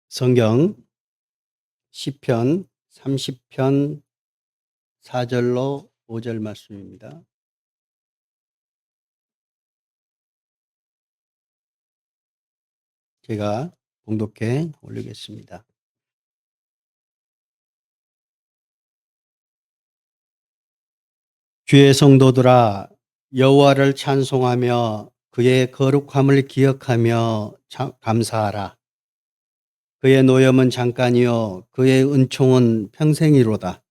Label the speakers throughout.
Speaker 1: 성경 시편 30편 4절로 5절 말씀입니다. 제가 봉독해 올리겠습니다. 주의 성도들아, 여호와를 찬송하며 그의 거룩함을 기억하며 감사하라. 그의 노염은 잠깐이요 그의 은총은 평생이로다.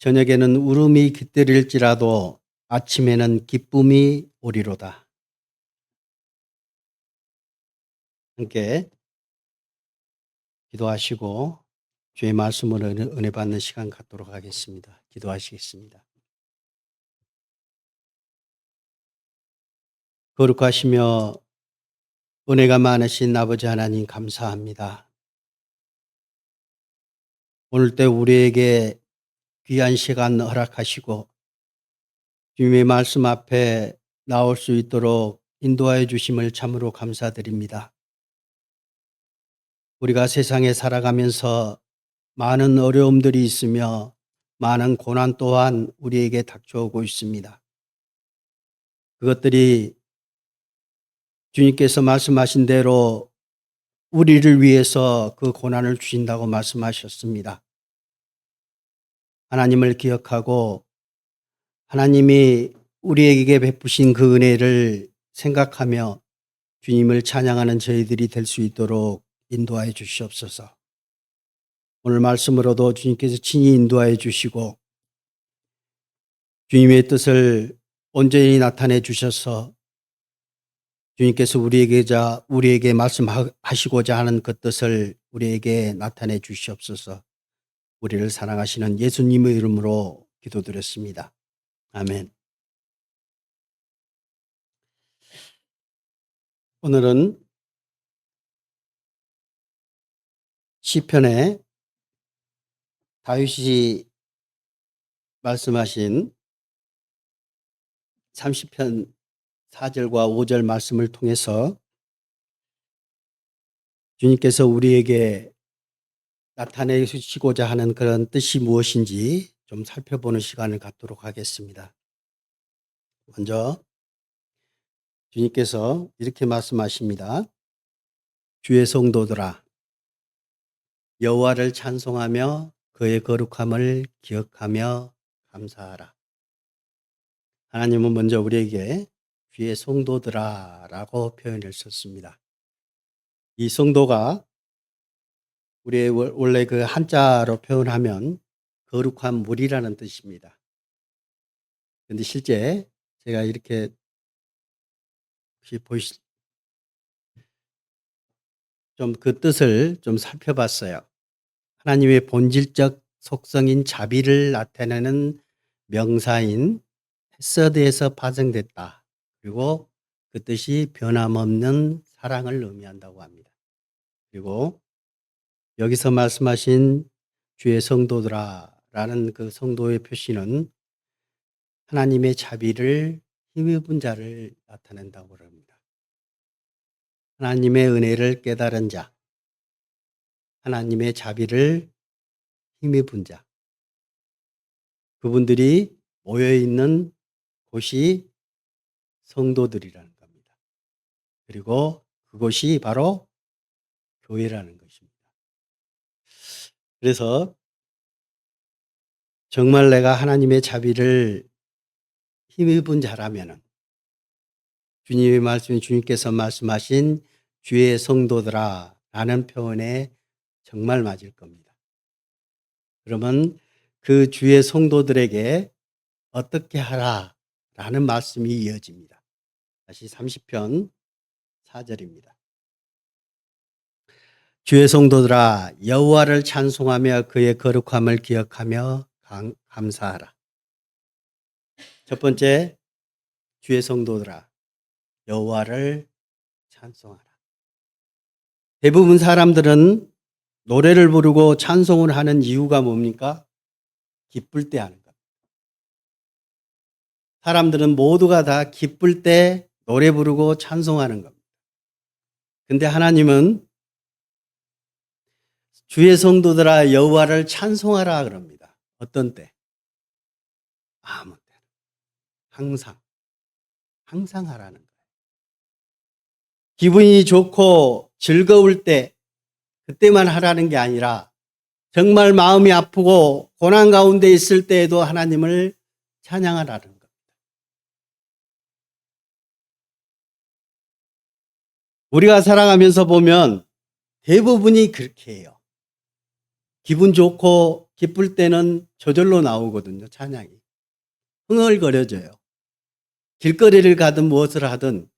Speaker 1: 저녁에는 울음이 깃들일지라도 아침에는 기쁨이 오리로다. 함께 기도하시고 주의 말씀으로 은혜 받는 시간 갖도록 하겠습니다. 기도하시겠습니다. 거룩하시며 은혜가 많으신 아버지 하나님 감사합니다. 오늘 때 우리에게 귀한 시간 허락하시고 주님의 말씀 앞에 나올 수 있도록 인도하여 주심을 참으로 감사드립니다. 우리가 세상에 살아가면서 많은 어려움들이 있으며 많은 고난 또한 우리에게 닥쳐오고 있습니다. 그것들이 주님께서 말씀하신 대로 우리를 위해서 그 고난을 주신다고 말씀하셨습니다. 하나님을 기억하고 하나님이 우리에게 베푸신 그 은혜를 생각하며 주님을 찬양하는 저희들이 될 수 있도록 인도하여 주시옵소서. 오늘 말씀으로도 주님께서 친히 인도하여 주시고 주님의 뜻을 온전히 나타내 주셔서 주님께서 우리에게 말씀하시고자 하는 그 뜻을 우리에게 나타내 주시옵소서. 우리를 사랑하시는 예수님의 이름으로 기도드렸습니다. 아멘. 오늘은 시편에 다윗이 말씀하신 30편 4절과 5절 말씀을 통해서 주님께서 우리에게 나타내시고자 하는 그런 뜻이 무엇인지 좀 살펴보는 시간을 갖도록 하겠습니다. 먼저 주님께서 이렇게 말씀하십니다. 주의 성도들아, 여호와를 찬송하며 그의 거룩함을 기억하며 감사하라. 하나님은 먼저 우리에게 주의 성도들아 라고 표현을 썼습니다. 이 성도가 우리의 원래 그 한자로 표현하면 거룩한 무리라는 뜻입니다. 그런데 실제 제가 이렇게 혹시 좀 그 뜻을 좀 살펴봤어요. 하나님의 본질적 속성인 자비를 나타내는 명사인 헤세드에서 파생됐다. 그리고 그 뜻이 변함없는 사랑을 의미한다고 합니다. 그리고 여기서 말씀하신 주의 성도들아 라는 그 성도의 표시는 하나님의 자비를 힘입은 자를 나타낸다고 합니다. 하나님의 은혜를 깨달은 자, 하나님의 자비를 힘입은 자, 그분들이 모여있는 곳이 성도들이라는 겁니다. 그리고 그곳이 바로 교회라는 것입니다. 그래서 정말 내가 하나님의 자비를 힘입은 자라면 주님께서 말씀하신 주의 성도들아 라는 표현에 정말 맞을 겁니다. 그러면 그 주의 성도들에게 어떻게 하라 라는 말씀이 이어집니다. 다시 30편 4절입니다. 주의 성도들아, 여호와를 찬송하며 그의 거룩함을 기억하며 감사하라. 첫 번째, 주의 성도들아, 여호와를 찬송하라. 대부분 사람들은 노래를 부르고 찬송을 하는 이유가 뭡니까? 기쁠 때 하는 겁니다. 사람들은 모두가 다 기쁠 때 노래 부르고 찬송하는 겁니다. 근데 하나님은 주의 성도들아 여호와를 찬송하라 그럽니다. 어떤 때? 아무 때. 항상 하라는 거예요. 기분이 좋고 즐거울 때 그때만 하라는 게 아니라 정말 마음이 아프고 고난 가운데 있을 때에도 하나님을 찬양하라는 겁니다. 우리가 살아가면서 보면 대부분이 그렇게 해요. 기분 좋고 기쁠 때는 저절로 나오거든요, 찬양이. 흥얼거려져요. 길거리를 가든 무엇을 하든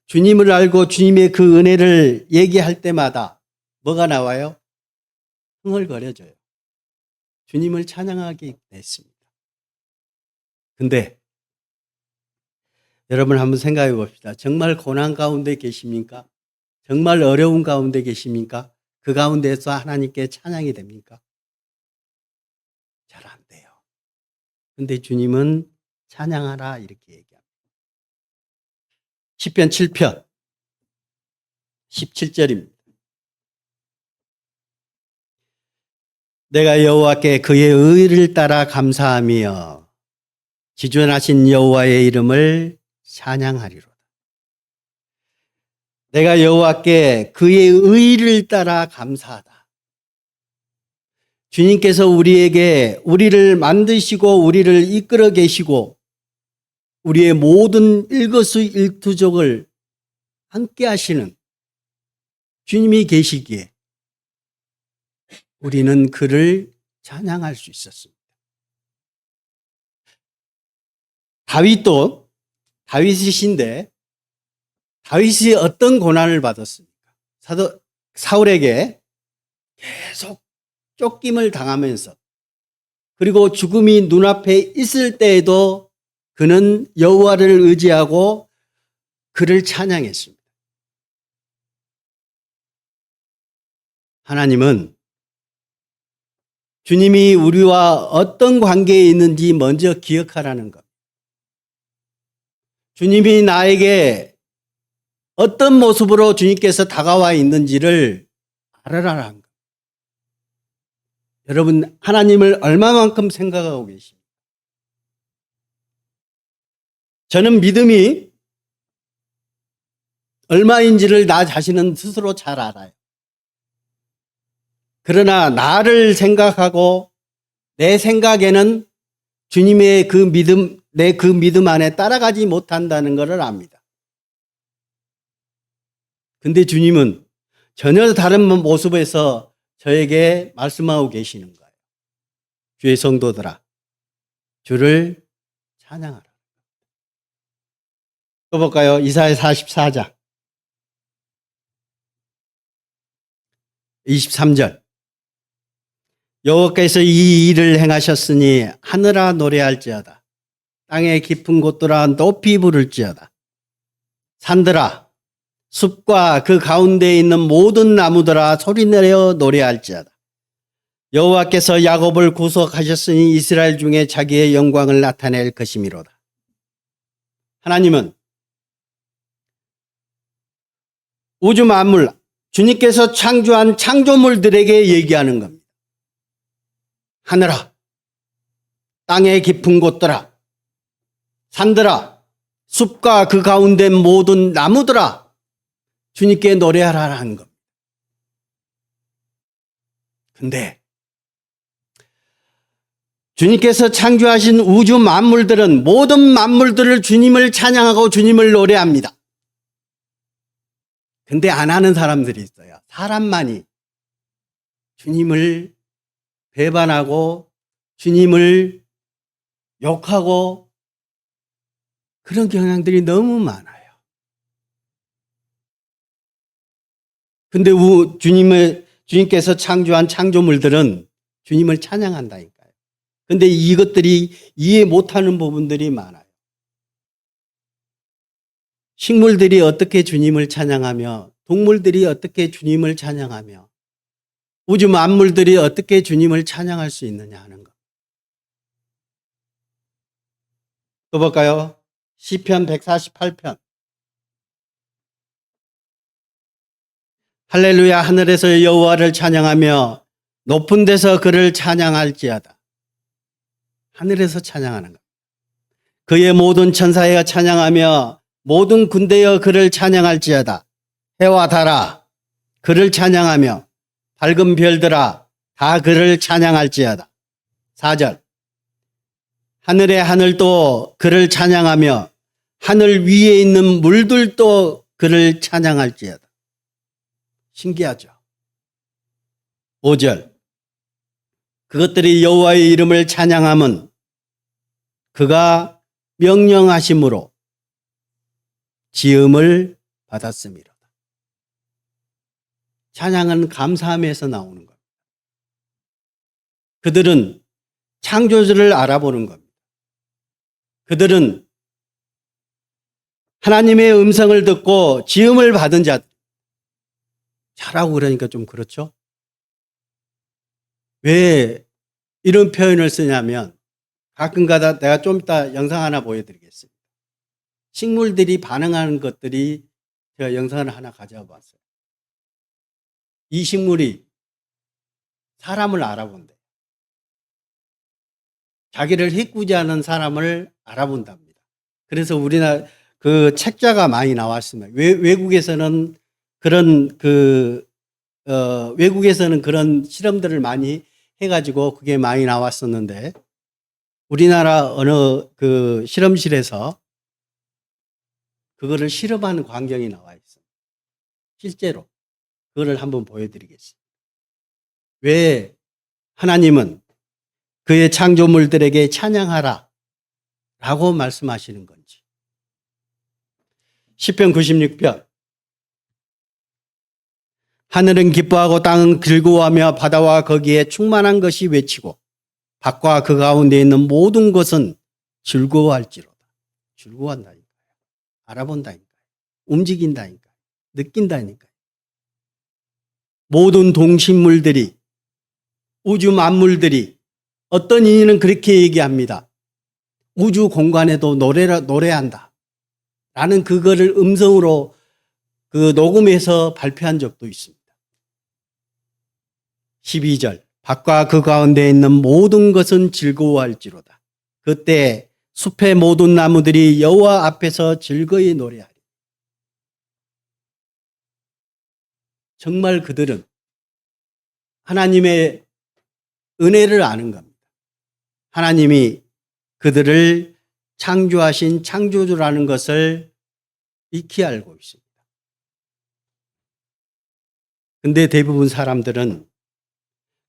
Speaker 1: 주님을 알고 주님의 그 은혜를 얘기할 때마다 뭐가 나와요? 흥얼거려져요. 주님을 찬양하게 됐습니다. 근데 여러분 한번 생각해 봅시다. 정말 고난 가운데 계십니까? 정말 어려운 가운데 계십니까? 그 가운데서 하나님께 찬양이 됩니까? 잘 안 돼요. 근데 주님은 찬양하라 이렇게 얘기합니다. 시편 7편 17절입니다. 내가 여호와께 그의 의를 따라 감사하며 지존하신 여호와의 이름을 찬양하리로다. 내가 여호와께 그의 의를 따라 감사하다. 주님께서 우리를 만드시고 우리를 이끌어 계시고 우리의 모든 일거수일투족을 함께 하시는 주님이 계시기에 우리는 그를 찬양할 수 있었습니다. 다윗이신데 다윗이 어떤 고난을 받았습니까? 사울에게 계속 쫓김을 당하면서 그리고 죽음이 눈앞에 있을 때에도 그는 여호와를 의지하고 그를 찬양했습니다. 하나님은 주님이 우리와 어떤 관계에 있는지 먼저 기억하라는 것. 주님이 나에게 어떤 모습으로 주님께서 다가와 있는지를 알아라는 것. 여러분, 하나님을 얼마만큼 생각하고 계십니까? 저는 믿음이 얼마인지를 나 자신은 스스로 잘 알아요. 그러나 나를 생각하고 내 생각에는 주님의 그 믿음, 내 그 믿음 안에 따라가지 못한다는 것을 압니다. 근데 주님은 전혀 다른 모습에서 저에게 말씀하고 계시는 거예요. 주의 성도들아, 주를 찬양하라. 또 볼까요? 이사야 44장 23절. 여호와께서 이 일을 행하셨으니 하늘아 노래할지어다. 땅의 깊은 곳들아 높이 부를지어다. 산들아 숲과 그 가운데에 있는 모든 나무들아 소리내어 노래할지어다. 여호와께서 야곱을 구속하셨으니 이스라엘 중에 자기의 영광을 나타낼 것이미로다. 하나님은 우주 만물, 주님께서 창조한 창조물들에게 얘기하는 겁니다. 하늘아, 땅의 깊은 곳들아, 산들아, 숲과 그 가운데 모든 나무들아, 주님께 노래하라는 겁니다. 근데 주님께서 창조하신 우주 만물들은 모든 만물들을 주님을 찬양하고 주님을 노래합니다. 근데 안 하는 사람들이 있어요. 사람만이 주님을 배반하고 주님을 욕하고 그런 경향들이 너무 많아요. 근데 주님께서 창조한 창조물들은 주님을 찬양한다니까요. 근데 이것들이 이해 못하는 부분들이 많아요. 식물들이 어떻게 주님을 찬양하며 동물들이 어떻게 주님을 찬양하며 우주 만물들이 어떻게 주님을 찬양할 수 있느냐 하는 것. 또 볼까요? 시편 148편. 할렐루야 하늘에서 여호와를 찬양하며 높은 데서 그를 찬양할지어다. 하늘에서 찬양하는 것. 그의 모든 천사여 찬양하며 모든 군대여 그를 찬양할지어다. 해와 달아 그를 찬양하며 밝은 별들아 다 그를 찬양할지어다. 4절. 하늘의 하늘도 그를 찬양하며 하늘 위에 있는 물들도 그를 찬양할지어다. 신기하죠. 5절. 그것들이 여호와의 이름을 찬양함은 그가 명령하심으로 지음을 받았음이로다. 찬양은 감사함에서 나오는 겁니다. 그들은 창조주를 알아보는 겁니다. 그들은 하나님의 음성을 듣고 지음을 받은 자들. 잘하고 그러니까 좀 그렇죠? 왜 이런 표현을 쓰냐면 가끔가다 내가 좀 이따 영상 하나 보여드리겠습니다. 식물들이 반응하는 것들이 제가 영상을 하나 가져와 봤어요. 이 식물이 사람을 알아본대. 자기를 해꾸지하는 사람을 알아본답니다. 그래서 우리나라 그 책자가 많이 나왔습니다. 외국에서는 그런 실험들을 많이 해가지고 그게 많이 나왔었는데 우리나라 어느 그 실험실에서 그거를 실험하는 광경이 나와 있어요. 실제로 그거를 한번 보여드리겠습니다. 왜 하나님은 그의 창조물들에게 찬양하라 라고 말씀하시는 건지. 시편 96편. 하늘은 기뻐하고 땅은 즐거워하며 바다와 거기에 충만한 것이 외치고 밖과 그 가운데 있는 모든 것은 즐거워할지로다. 즐거워한다니까요. 알아본다니까요. 움직인다니까요. 느낀다니까요. 모든 동식물들이, 우주 만물들이 어떤 이는 그렇게 얘기합니다. 우주 공간에도 노래한다. 라는 그거를 음성으로 그 녹음해서 발표한 적도 있습니다. 12절. 밖과 그 가운데 있는 모든 것은 즐거워할지로다. 그때 숲의 모든 나무들이 여호와 앞에서 즐거이 노래하리. 정말 그들은 하나님의 은혜를 아는 겁니다. 하나님이 그들을 창조하신 창조주라는 것을 익히 알고 있습니다. 근데 대부분 사람들은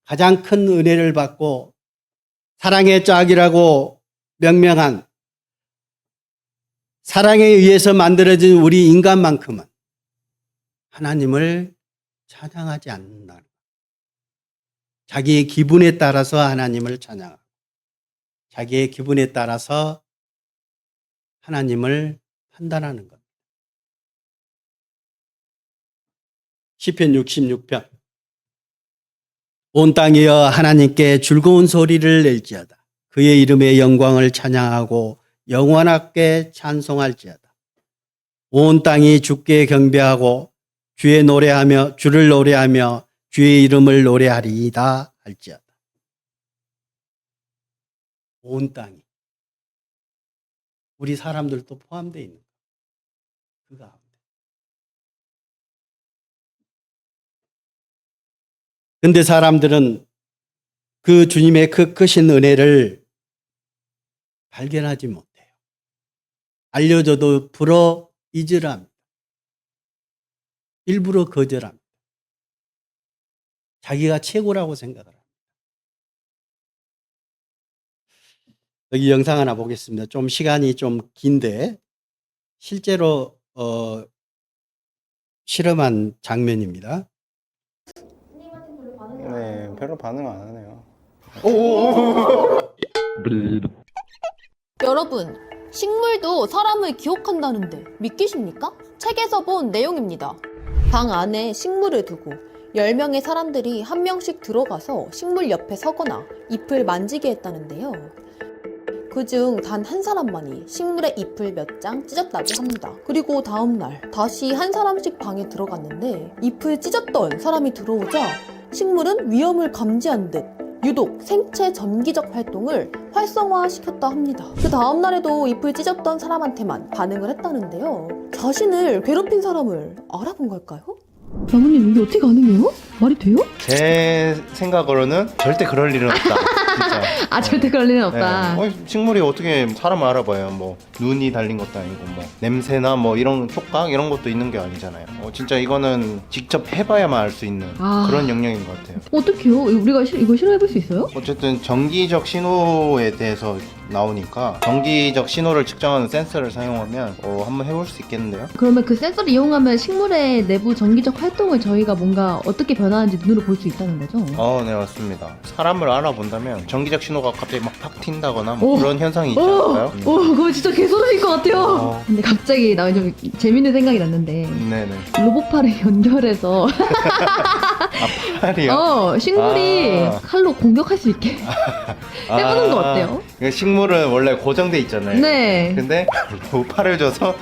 Speaker 1: 가장 큰 은혜를 받고 사랑의 짝이라고 명명한 사랑에 의해서 만들어진 우리 인간만큼은 하나님을 찬양하지 않는다. 자기의 기분에 따라서 하나님을 찬양하고 자기의 기분에 따라서 하나님을 판단하는 것. 시편 66편. 온 땅이여 하나님께 즐거운 소리를 낼지어다. 그의 이름의 영광을 찬양하고 영원하게 찬송할지어다. 온 땅이 주께 경배하고 주를 노래하며 주의 이름을 노래하리이다 할지어다. 온 땅이. 우리 사람들도 포함되어 있는 것. 그 가운데. 근데 사람들은 그 주님의 그 크신 은혜를 발견하지 못해요. 알려줘도 불어 잊으랍니다. 일부러 거절합니다. 자기가 최고라고 생각을 합니다. 여기 영상 하나 보겠습니다. 좀 시간이 좀 긴데 실제로 실험한 장면입니다.
Speaker 2: 네, 별로 반응 안 하네요.
Speaker 3: 여러분, 식물도 사람을 기억한다는데 믿기십니까? 책에서 본 내용입니다. 방 안에 식물을 두고 10명의 사람들이 한 명씩 들어가서 식물 옆에 서거나 잎을 만지게 했다는데요. 그중 단 한 사람만이 식물의 잎을 몇 장 찢었다고 합니다. 그리고 다음날 다시 한 사람씩 방에 들어갔는데 잎을 찢었던 사람이 들어오자 식물은 위험을 감지한 듯 유독 생체 전기적 활동을 활성화시켰다 합니다. 그 다음날에도 잎을 찢었던 사람한테만 반응을 했다는데요. 자신을 괴롭힌 사람을 알아본 걸까요? 나무님 이게 어떻게 가능해요? 말이 돼요?
Speaker 2: 제 생각으로는 절대 그럴 일은 없다. 진짜.
Speaker 3: 아 절대 그럴 리는 없다.
Speaker 2: 네. 식물이 어떻게 사람을 알아봐요? 뭐 눈이 달린 것도 아니고 뭐 냄새나 뭐 이런 촉각 이런 것도 있는 게 아니잖아요. 진짜 이거는 직접 해봐야만 알 수 있는 그런 영역인 것 같아요.
Speaker 3: 어떡해요? 우리가 이거 실험해볼 수 있어요?
Speaker 2: 어쨌든 전기적 신호에 대해서 나오니까 전기적 신호를 측정하는 센서를 사용하면 한번 해볼 수 있겠는데요?
Speaker 3: 그러면 그 센서를 이용하면 식물의 내부 전기적 활동을 저희가 뭔가 어떻게 변하는지 눈으로 볼 수 있다는 거죠?
Speaker 2: 네, 맞습니다. 사람을 알아본다면 전기적 신호가 갑자기 막 팍 튄다거나 뭐
Speaker 3: 오!
Speaker 2: 그런 현상이 있지 않을까요?
Speaker 3: 그거 진짜 개소름일 것 같아요. 근데 갑자기 나 좀 재밌는 생각이 났는데
Speaker 2: 네네.
Speaker 3: 로봇팔을 연결해서
Speaker 2: 팔이요?
Speaker 3: 식물이
Speaker 2: 아.
Speaker 3: 칼로 공격할 수 있게 해보는 거 어때요?
Speaker 2: 식물은 원래 고정돼 있잖아요.
Speaker 3: 네.
Speaker 2: 근데 팔을 줘서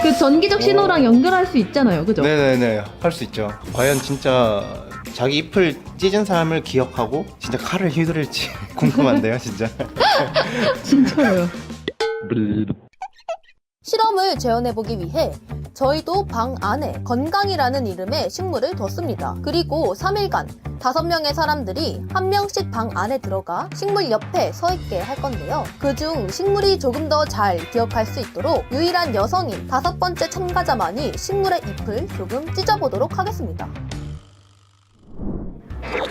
Speaker 3: 그 전기적 신호랑 연결할 수 있잖아요. 그죠?
Speaker 2: 네네네 할 수 있죠. 과연 진짜 자기 잎을 찢은 사람을 기억하고 진짜 칼을 휘두를지 궁금한데요, 진짜.
Speaker 3: 진짜로요. 실험을 재현해보기 위해 저희도 방 안에 건강이라는 이름의 식물을 뒀습니다. 그리고 3일간 5명의 사람들이 한 명씩 방 안에 들어가 식물 옆에 서 있게 할 건데요. 그중 식물이 조금 더 잘 기억할 수 있도록 유일한 여성인 5번째 참가자만이 식물의 잎을 조금 찢어보도록 하겠습니다.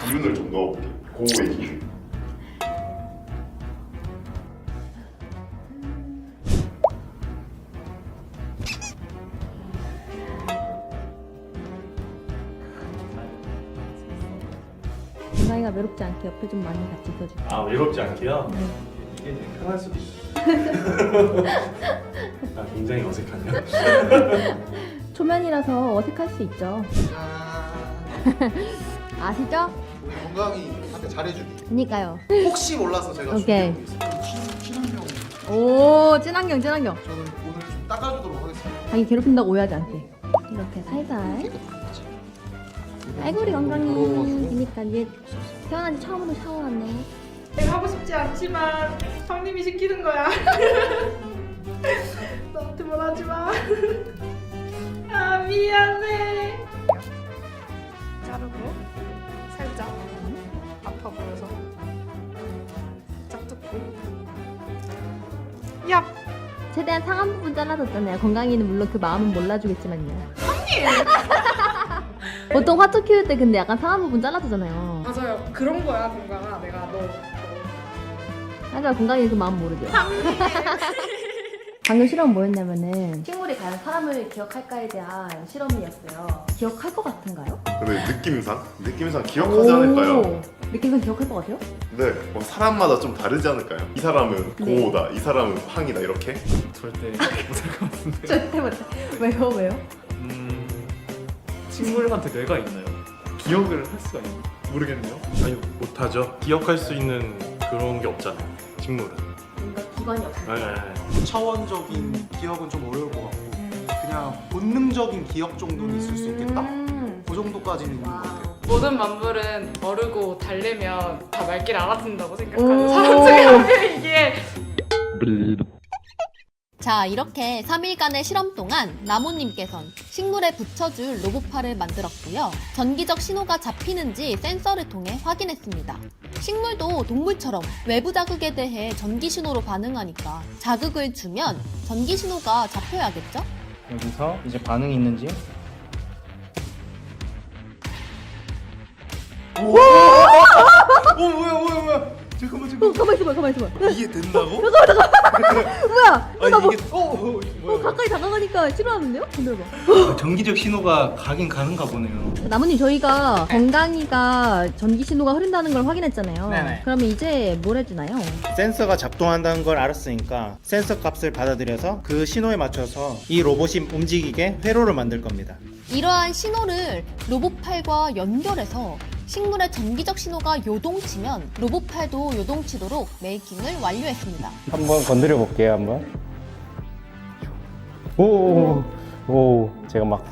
Speaker 4: 기운을 좀 넣어볼게. 고우의 기운.
Speaker 3: 건강이가 외롭지 않게 옆에 좀 많이 같이 있어주세요.
Speaker 5: 아 외롭지 않게요?
Speaker 3: 네.
Speaker 5: 이게 되게 편할 수도 있어요. 아, 굉장히 어색하네요.
Speaker 3: 초면이라서 어색할 수 있죠. 아시죠?
Speaker 6: 우리 건강이한테 잘해주기.
Speaker 3: 그니까요.
Speaker 6: 혹시 몰라서 제가
Speaker 3: 오케이.
Speaker 6: 준비해보겠습니다. 친환경.
Speaker 3: 오, 찐환경.
Speaker 6: 저는 오늘 좀 닦아주도록 하겠습니다.
Speaker 3: 자기 괴롭힌다고 오해하지 않게. 이렇게 살살. 아이고 우리 건강이. 그니까 얘 태어난 지 처음으로 샤워하네.
Speaker 7: 내가 하고 싶지 않지만 형님이 시키는 거야. 너한테 뭘 하지 마. 아 미안해. 자르고 살짝 아파 보여서 살짝 뜯고. 야
Speaker 3: 최대한 상한 부분 잘라줬잖아요. 건강이는 물론 그 마음은 몰라주겠지만요. 보통 화초 키울 때 근데 약간 상한 부분 잘라주잖아요.
Speaker 7: 맞아요. 그런 거야 건강아. 내가 너
Speaker 3: 하지만 건강이 그 마음 모르죠. 방금 실험은 뭐였냐면은 식물이 과연 사람을 기억할까에 대한 실험이었어요. 기억할 것 같은가요?
Speaker 4: 근데 느낌상 기억하지 않을까요?
Speaker 3: 느낌상 기억할 것 같아요?
Speaker 4: 네, 뭐 사람마다 좀 다르지 않을까요? 이 사람은
Speaker 3: 네.
Speaker 4: 고우다, 이 사람은 황이다 이렇게.
Speaker 5: 절대 못할 것 같은데.
Speaker 3: 절대 못해. 왜요?
Speaker 5: 식물한테 뇌가 있나요? 기억을 할 수가 있나요? 모르겠네요. 아니 못하죠. 기억할 수 있는 그런 게 없잖아요. 식물은.
Speaker 3: 뭔가 기관이 없어요.
Speaker 5: 네.
Speaker 6: 차원적인 기억은 좀 어려울 것 같고 그냥 본능적인 기억 정도는 있을 수 있겠다. 그 정도까지는 있는 것 같아요.
Speaker 7: 모든 만물은 어르고 달래면 다 말귀를 알아듣는다고
Speaker 3: 오.
Speaker 7: 생각하는 사람 중에 한 명이기에
Speaker 3: 자, 이렇게 3일간의 실험 동안 나무님께선 식물에 붙여줄 로봇팔을 만들었고요. 전기적 신호가 잡히는지 센서를 통해 확인했습니다. 식물도 동물처럼 외부 자극에 대해 전기 신호로 반응하니까 자극을 주면 전기 신호가 잡혀야겠죠?
Speaker 2: 여기서 이제 반응이 있는지.
Speaker 6: 뭐야. 잠깐만.
Speaker 3: 가만히 있어봐.
Speaker 6: 이게 된다고?
Speaker 3: 뭐야?
Speaker 6: 아니
Speaker 3: 나 뭐,
Speaker 6: 이게 뭐야.
Speaker 3: 가까이 다가가니까 싫어하는데요? 근데
Speaker 2: 전기적 신호가 가긴 가는가 보네요.
Speaker 3: 나무님 저희가 건강이가 전기 신호가 흐른다는 걸 확인했잖아요.
Speaker 2: 네네.
Speaker 3: 그러면 이제 뭘 해주나요?
Speaker 2: 센서가 작동한다는 걸 알았으니까 센서 값을 받아들여서 그 신호에 맞춰서 이 로봇이 움직이게 회로를 만들 겁니다.
Speaker 3: 이러한 신호를 로봇팔과 연결해서 식물의 전기적 신호가 요동치면 로봇팔도 요동치도록 메이킹을 완료했습니다.
Speaker 2: 한번 건드려 볼게요, 한번. 제가 막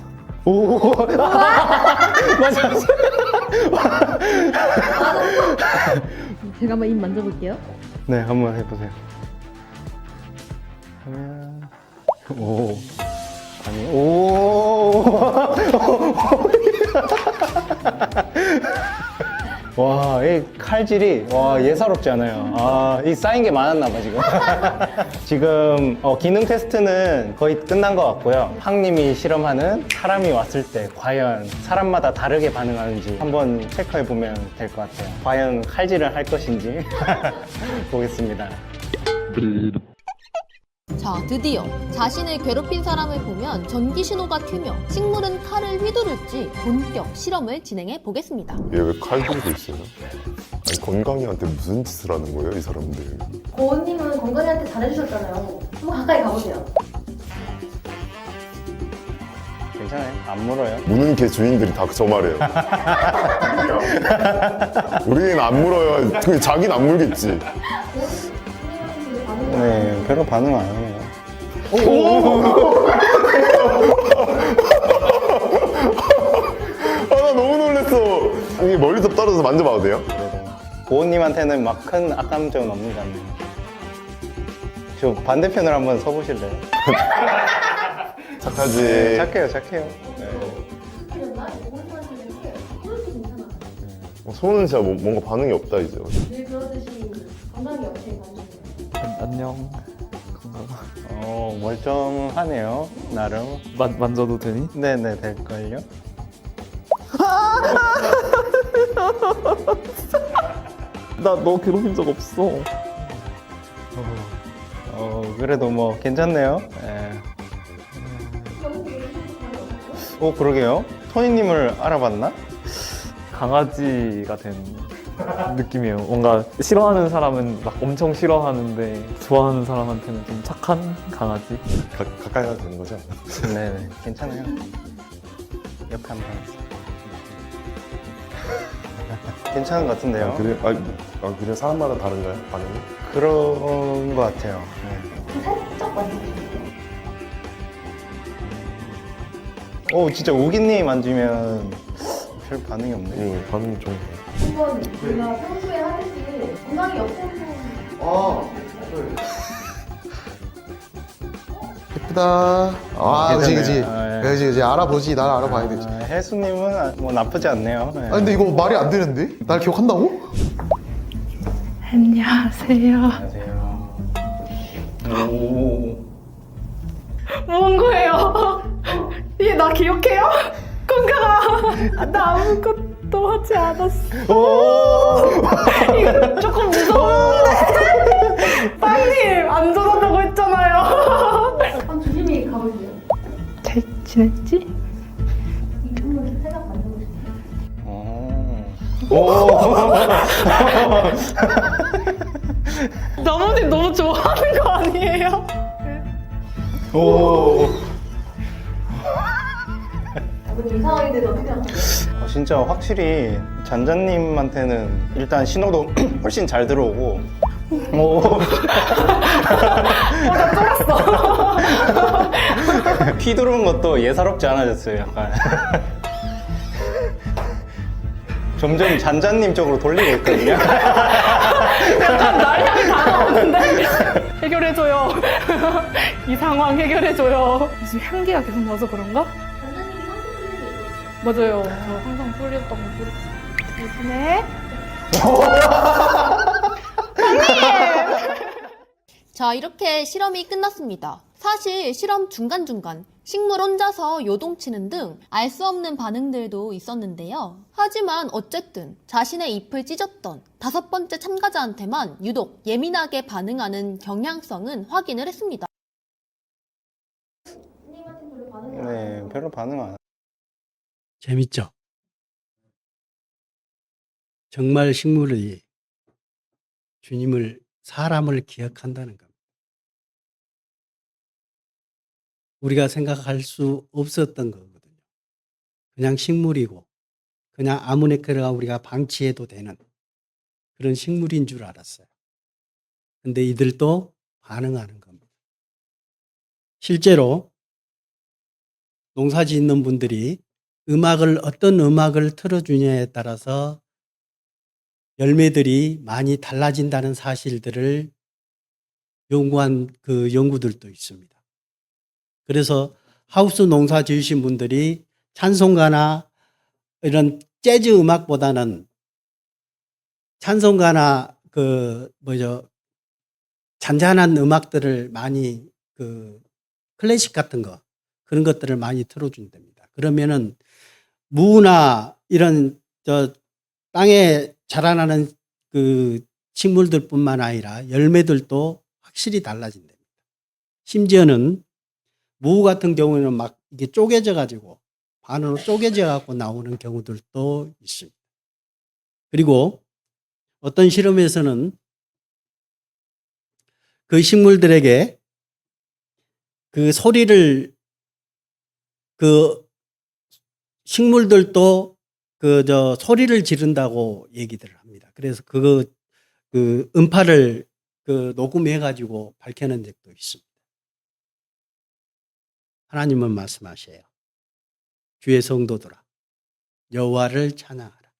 Speaker 2: 맞아.
Speaker 3: 제가 한번 입 만져볼게요.
Speaker 2: 네, 한번 해보세요. 하면 오 아니 오 와, 이 칼질이 와 예사롭지 않아요. 아, 이 쌓인 게 많았나 봐 지금. 지금 기능 테스트는 거의 끝난 것 같고요. 황님이 실험하는 사람이 왔을 때 과연 사람마다 다르게 반응하는지 한번 체크해 보면 될 것 같아요. 과연 칼질을 할 것인지 보겠습니다.
Speaker 3: 자, 드디어 자신을 괴롭힌 사람을 보면 전기 신호가 튀며 식물은 칼을 휘두를지 본격 실험을 진행해 보겠습니다.
Speaker 8: 얘 왜 칼 들고 있어요? 아니 건강이한테 무슨 짓을 하는 거예요 이 사람들?
Speaker 3: 고은님은 건강이한테 잘해주셨잖아요. 한번 가까이 가보세요.
Speaker 2: 괜찮아요. 안 물어요.
Speaker 8: 무는 개 주인들이 다 저 말해요. 우리는 안 물어요. 그 자기는 안 물겠지.
Speaker 2: 네, 별로 반응 안 해요.
Speaker 8: 아, 나 너무 놀랐어. 이게 멀리서 떨어져서 만져봐도 돼요?
Speaker 2: 고은님한테는 막 큰 악감정은 없는 것 같네요. 저 반대편으로 한번 서보실래요?
Speaker 8: 착하지.
Speaker 2: 네, 착해요, 착해요. 네.
Speaker 8: 손은 진짜 뭔가 반응이 없다 이제.
Speaker 9: 안녕.
Speaker 2: 멀쩡하네요, 나름.
Speaker 9: 만져도 되니?
Speaker 2: 네네, 될걸요?
Speaker 9: 나 너 괴롭힌 적 없어.
Speaker 2: 그래도 뭐 괜찮네요. 네. 그러게요. 토니님을 알아봤나?
Speaker 9: 강아지가 된 느낌이에요. 뭔가 싫어하는 사람은 막 엄청 싫어하는데 좋아하는 사람한테는 좀 착한 강아지.
Speaker 8: 가까이 가도 되는 거죠?
Speaker 2: 네네, 괜찮아요. 옆에 한번. 괜찮은 것 같은데요?
Speaker 8: 그래 사람마다 다른가요 반응이?
Speaker 2: 그런 것 같아요. 네. 진짜 우기님 만지면 별 반응이 없네.
Speaker 8: 반응이 좀.
Speaker 3: 한번 제가 평소에 하듯이 건강이 없으신
Speaker 10: 예쁘다. 그지 그지.
Speaker 2: 괜찮네요.
Speaker 10: 그지 그지. 알아보지. 난 알아봐야 되지.
Speaker 2: 혜수님은 뭐 나쁘지 않네요. 네.
Speaker 10: 근데 이거 말이 안 되는데? 날 기억한다고?
Speaker 11: 안녕하세요.
Speaker 2: 안녕하세요.
Speaker 11: 뭔 거예요? 얘 나 기억해요? 건강아, 나 아무것도 하지 않았어. 이거 조금 무서운데. 빵님 안전하다고 했잖아요.
Speaker 3: 한번 조심히 가보세요.
Speaker 11: 잘 지냈지?
Speaker 3: 한번 살짝 만져보세요.
Speaker 11: 나머지 너무 좋아하는 거 아니에요?
Speaker 3: 이 상황이 돼도 어떻게 생각하세요?
Speaker 2: 진짜 확실히 잔잔님한테는 일단 신호도 훨씬 잘 들어오고.
Speaker 11: 나 쫄았어.
Speaker 2: 휘두르는 것도 예사롭지 않아졌어요, 약간. 점점 잔잔님 쪽으로 돌리고 있거든요.
Speaker 11: 약간 날 향해 다가오는데 해결해줘요. 이 상황 해결해줘요. 요즘 향기가 계속 나서 그런가? 맞아요. 저 항상 쏠렸던 거 대신에
Speaker 3: 자, 이렇게 실험이 끝났습니다. 사실 실험 중간중간 식물 혼자서 요동치는 등 알 수 없는 반응들도 있었는데요. 하지만 어쨌든 자신의 잎을 찢었던 5번째 참가자한테만 유독 예민하게 반응하는 경향성은 확인을 했습니다.
Speaker 2: 네, 별로 반응 안.
Speaker 1: 재밌죠? 정말 식물이 주님을, 사람을 기억한다는 겁니다. 우리가 생각할 수 없었던 거거든요. 그냥 식물이고, 그냥 아무렇게나 우리가 방치해도 되는 그런 식물인 줄 알았어요. 근데 이들도 반응하는 겁니다. 실제로 농사 짓는 분들이 어떤 음악을 틀어주냐에 따라서 열매들이 많이 달라진다는 사실들을 연구한 그 연구들도 있습니다. 그래서 하우스 농사 지으신 분들이 찬송가나 이런 재즈 음악보다는 찬송가나 잔잔한 음악들을 많이 클래식 같은 거 그런 것들을 많이 틀어준답니다. 그러면은 무나 이런 땅에 자라나는 그 식물들뿐만 아니라 열매들도 확실히 달라진답니다. 심지어는 무 같은 경우에는 막 이게 쪼개져 가지고 반으로 쪼개져 갖고 나오는 경우들도 있습니다. 그리고 어떤 실험에서는 그 식물들에게 그 소리를 식물들도 소리를 지른다고 얘기들을 합니다. 그래서 그 음파를 녹음해 가지고 밝혀낸 적도 있습니다. 하나님은 말씀하셔요. 주의 성도들아, 여호와를 찬양하라.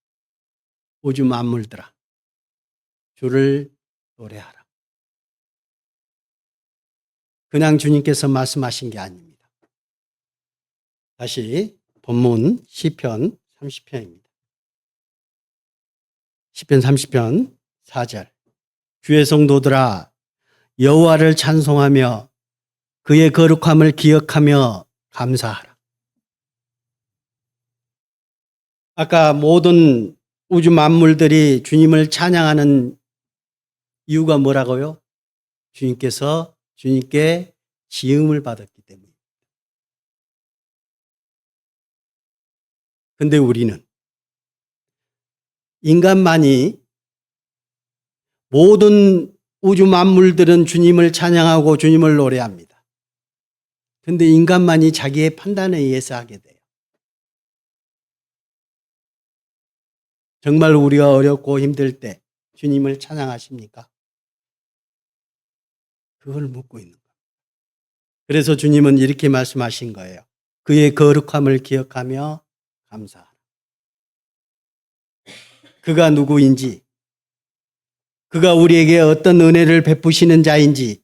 Speaker 1: 우주 만물들아, 주를 노래하라. 그냥 주님께서 말씀하신 게 아닙니다. 다시 본문 시편 30편입니다. 시편 30편 4절. 주의 성도들아, 여호와를 찬송하며 그의 거룩함을 기억하며 감사하라. 아까 모든 우주 만물들이 주님을 찬양하는 이유가 뭐라고요? 주님께 지음을 받았기 때문입니다. 근데 우리는 인간만이 모든 우주 만물들은 주님을 찬양하고 주님을 노래합니다. 근데 인간만이 자기의 판단에 의해서 하게 돼요. 정말 우리가 어렵고 힘들 때 주님을 찬양하십니까? 그걸 묻고 있는 거예요. 그래서 주님은 이렇게 말씀하신 거예요. 그의 거룩함을 기억하며 감사하라. 그가 누구인지, 그가 우리에게 어떤 은혜를 베푸시는 자인지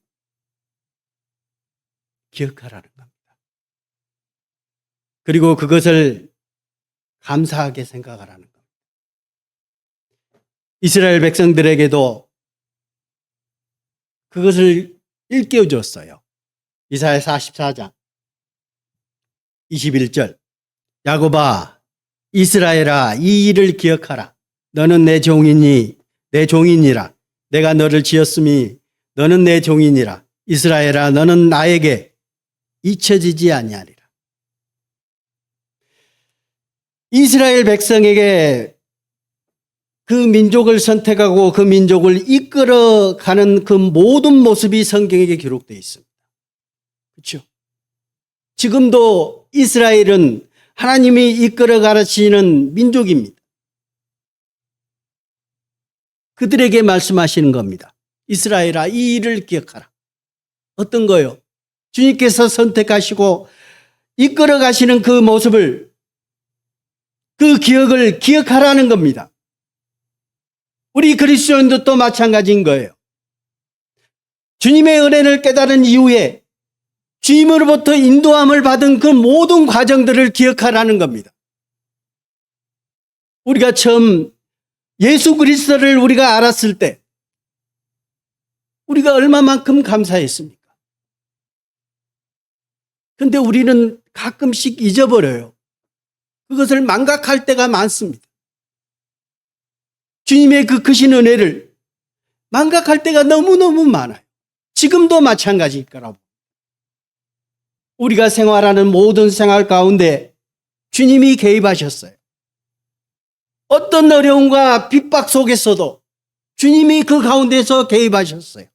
Speaker 1: 기억하라는 겁니다. 그리고 그것을 감사하게 생각하라는 겁니다. 이스라엘 백성들에게도 그것을 일깨워줬어요. 이사야 44장 21절. 야곱아, 이스라엘아, 이 일을 기억하라. 너는 내 종이니라. 내가 너를 지었으니 너는 내 종이니라. 이스라엘아, 너는 나에게 잊혀지지 아니하리라. 이스라엘 백성에게 그 민족을 선택하고 그 민족을 이끌어가는 그 모든 모습이 성경에 기록되어 있습니다. 그렇죠? 지금도 이스라엘은 하나님이 이끌어 가시는 민족입니다. 그들에게 말씀하시는 겁니다. 이스라엘아, 이 일을 기억하라. 어떤 거요? 주님께서 선택하시고 이끌어 가시는 그 모습을, 그 기억을 기억하라는 겁니다. 우리 그리스도인도 마찬가지인 거예요. 주님의 은혜를 깨달은 이후에 주님으로부터 인도함을 받은 그 모든 과정들을 기억하라는 겁니다. 우리가 처음 예수 그리스도를 우리가 알았을 때 우리가 얼마만큼 감사했습니까? 그런데 우리는 가끔씩 잊어버려요. 그것을 망각할 때가 많습니다. 주님의 그 크신 은혜를 망각할 때가 너무너무 많아요. 지금도 마찬가지일 거라고. 우리가 생활하는 모든 생활 가운데 주님이 개입하셨어요. 어떤 어려움과 핍박 속에서도 주님이 그 가운데서 개입하셨어요.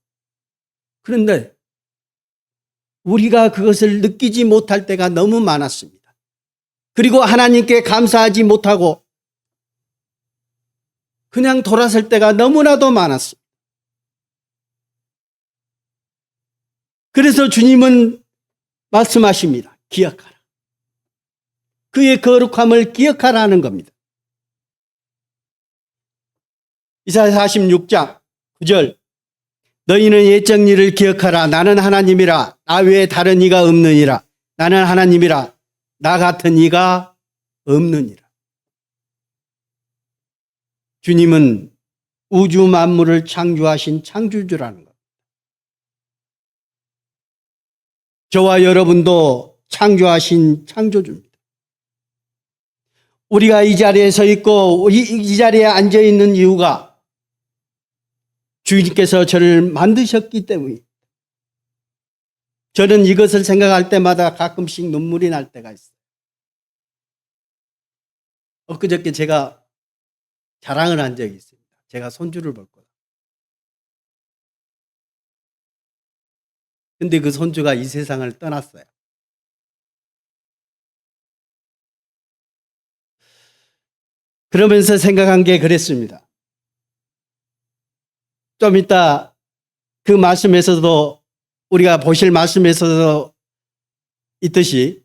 Speaker 1: 그런데 우리가 그것을 느끼지 못할 때가 너무 많았습니다. 그리고 하나님께 감사하지 못하고 그냥 돌아설 때가 너무나도 많았습니다. 그래서 주님은 말씀하십니다. 기억하라. 그의 거룩함을 기억하라는 겁니다. 이사야 46장 9절 너희는 옛적 일을 기억하라. 나는 하나님이라. 나 외에 다른 이가 없느니라. 나는 하나님이라. 나 같은 이가 없느니라. 주님은 우주 만물을 창조하신 창조주라는 것. 저와 여러분도 창조하신 창조주입니다. 우리가 이 자리에 서 있고 이 자리에 앉아 있는 이유가 주님께서 저를 만드셨기 때문입니다. 저는 이것을 생각할 때마다 가끔씩 눈물이 날 때가 있어요. 엊그저께 제가 자랑을 한 적이 있습니다. 제가 손주를 볼 거다. 근데 그 손주가 이 세상을 떠났어요. 그러면서 생각한 게 그랬습니다. 좀 이따 그 말씀에서도 우리가 보실 말씀에서도 있듯이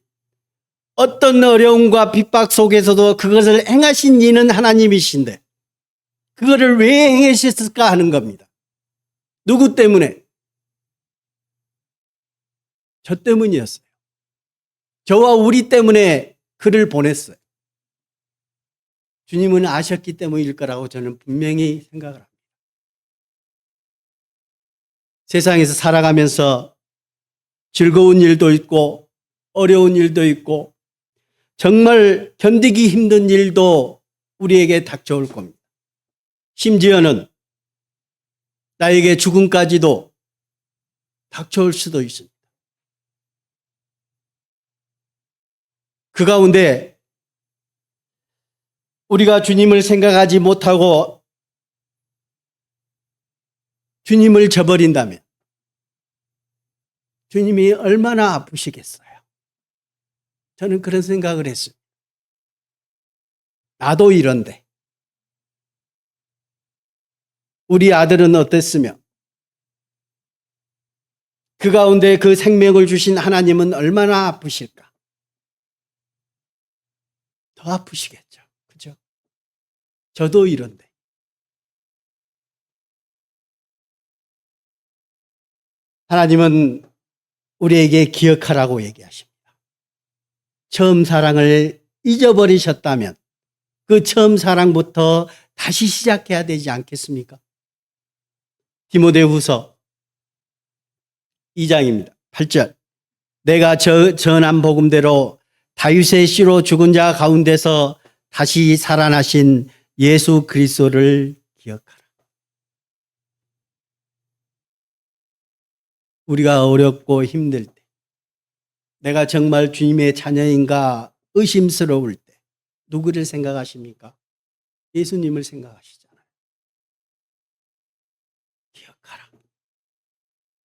Speaker 1: 어떤 어려움과 핍박 속에서도 그것을 행하신 이는 하나님이신데 그거를 왜 행하셨을까 하는 겁니다. 누구 때문에? 저 때문이었어요. 저와 우리 때문에 그를 보냈어요. 주님은 아셨기 때문일 거라고 저는 분명히 생각을 합니다. 세상에서 살아가면서 즐거운 일도 있고 어려운 일도 있고 정말 견디기 힘든 일도 우리에게 닥쳐올 겁니다. 심지어는 나에게 죽음까지도 닥쳐올 수도 있습니다. 그 가운데 우리가 주님을 생각하지 못하고 주님을 저버린다면 주님이 얼마나 아프시겠어요? 저는 그런 생각을 했습니다. 나도 이런데 우리 아들은 어땠으며 그 가운데 그 생명을 주신 하나님은 얼마나 아프실까? 더 아프시겠죠. 그죠? 저도 이런데. 하나님은 우리에게 기억하라고 얘기하십니다. 처음 사랑을 잊어버리셨다면 그 처음 사랑부터 다시 시작해야 되지 않겠습니까? 디모데후서 2장입니다. 8절. 내가 전한 복음대로 다윗의 씨로 죽은 자 가운데서 다시 살아나신 예수 그리스도를 기억하라. 우리가 어렵고 힘들 때, 내가 정말 주님의 자녀인가 의심스러울 때 누구를 생각하십니까? 예수님을 생각하시잖아요. 기억하라.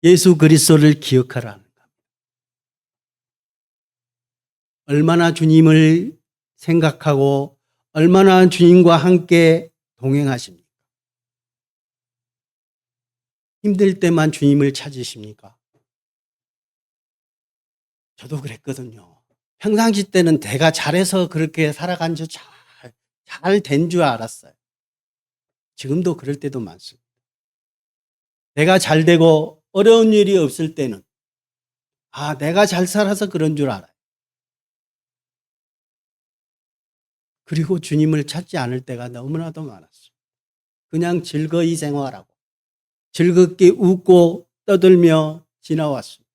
Speaker 1: 예수 그리스도를 기억하라는 겁니다. 얼마나 주님을 생각하고 얼마나 주님과 함께 동행하십니까? 힘들 때만 주님을 찾으십니까? 저도 그랬거든요. 평상시 때는 내가 잘해서 그렇게 살아간 줄 잘 된 줄 알았어요. 지금도 그럴 때도 많습니다. 내가 잘 되고 어려운 일이 없을 때는 내가 잘 살아서 그런 줄 알아요. 그리고 주님을 찾지 않을 때가 너무나도 많았어요. 그냥 즐거이 생활하고 즐겁게 웃고 떠들며 지나왔습니다.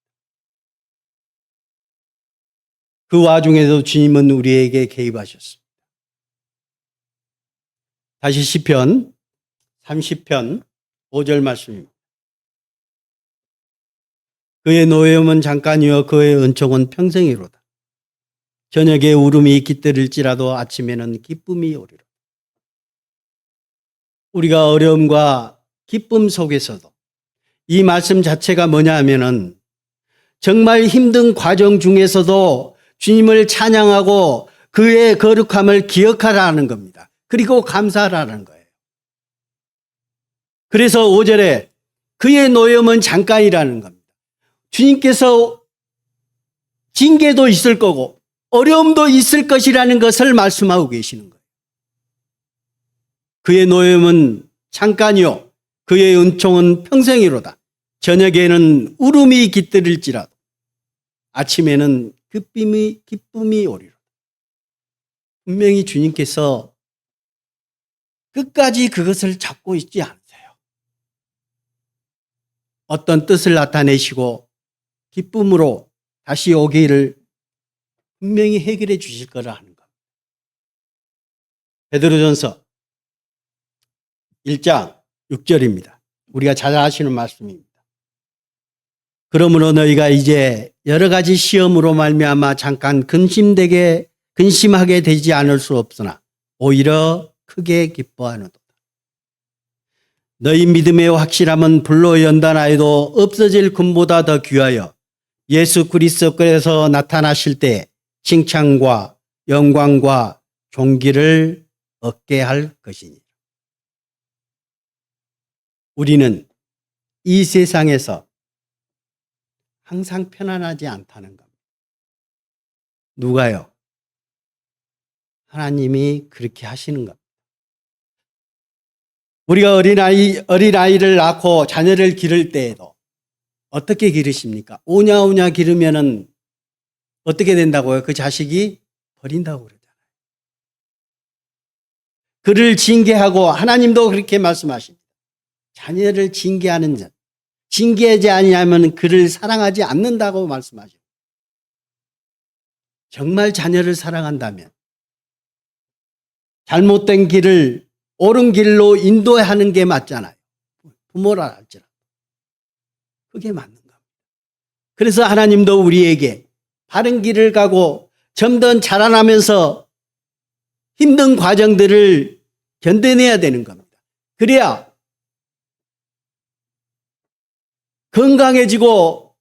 Speaker 1: 그 와중에도 주님은 우리에게 개입하셨습니다. 다시 시편 30편 5절 말씀입니다. 그의 노여움은 잠깐이요 그의 은총은 평생이로다. 저녁에 울음이 깃들일지라도 아침에는 기쁨이 오리로다. 우리가 어려움과 기쁨 속에서도 이 말씀 자체가 뭐냐 하면은 정말 힘든 과정 중에서도 주님을 찬양하고 그의 거룩함을 기억하라는 겁니다. 그리고 감사하라는 거예요. 그래서 5절에 그의 노염은 잠깐이라는 겁니다. 주님께서 징계도 있을 거고 어려움도 있을 것이라는 것을 말씀하고 계시는 거예요. 그의 노염은 잠깐이요 그의 은총은 평생이로다. 저녁에는 울음이 깃들일지라도 아침에는 기쁨이 오리로다. 분명히 주님께서 끝까지 그것을 잡고 있지 않으세요. 어떤 뜻을 나타내시고 기쁨으로 다시 오기를 분명히 해결해 주실 거라 하는 것. 베드로전서 1장 6절입니다. 우리가 잘 아시는 말씀입니다. 그러므로 너희가 이제 여러 가지 시험으로 말미암아 잠깐 근심하게 되지 않을 수 없으나 오히려 크게 기뻐하노도다. 너희 믿음의 확실함은 불로 연단하여도 없어질 금보다 더 귀하여 예수 그리스도께서 나타나실 때 칭찬과 영광과 존귀를 얻게 할 것이니. 우리는 이 세상에서 항상 편안하지 않다는 겁니다. 누가요? 하나님이 그렇게 하시는 겁니다. 우리가 어린아이를 낳고 자녀를 기를 때에도 어떻게 기르십니까? 오냐오냐 기르면은 어떻게 된다고요? 그 자식이 버린다고 그러잖아요. 그를 징계하고 하나님도 그렇게 말씀하십니다. 자녀를 징계하는 자, 징계하지 아니하면 그를 사랑하지 않는다고 말씀하십니다. 정말 자녀를 사랑한다면 잘못된 길을 옳은 길로 인도하는 게 맞잖아요. 부모라 할지라도. 그게 맞는 겁니다. 그래서 하나님도 우리에게 바른 길을 가고 점점 자라나면서 힘든 과정들을 견뎌내야 되는 겁니다. 그래야 건강해지고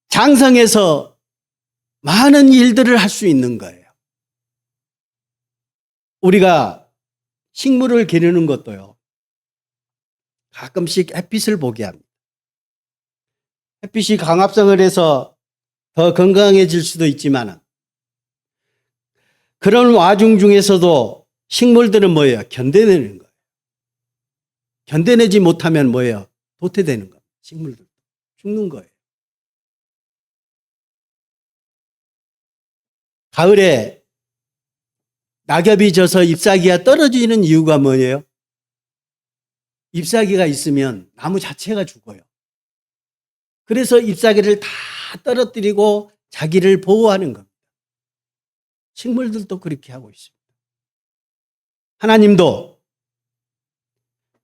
Speaker 1: 장성해서 많은 일들을 할 수 있는 거예요. 우리가 식물을 기르는 것도요. 가끔씩 햇빛을 보게 합니다. 햇빛이 광합성을 해서 더 건강해질 수도 있지만 그런 와중 중에서도 식물들은 뭐예요? 견뎌내는 거예요. 견뎌내지 못하면 뭐예요? 도태되는 거예요. 식물들 죽는 거예요. 가을에 낙엽이 져서 잎사귀가 떨어지는 이유가 뭐예요? 잎사귀가 있으면 나무 자체가 죽어요. 그래서 잎사귀를 다 떨어뜨리고 자기를 보호하는 겁니다. 식물들도 그렇게 하고 있습니다. 하나님도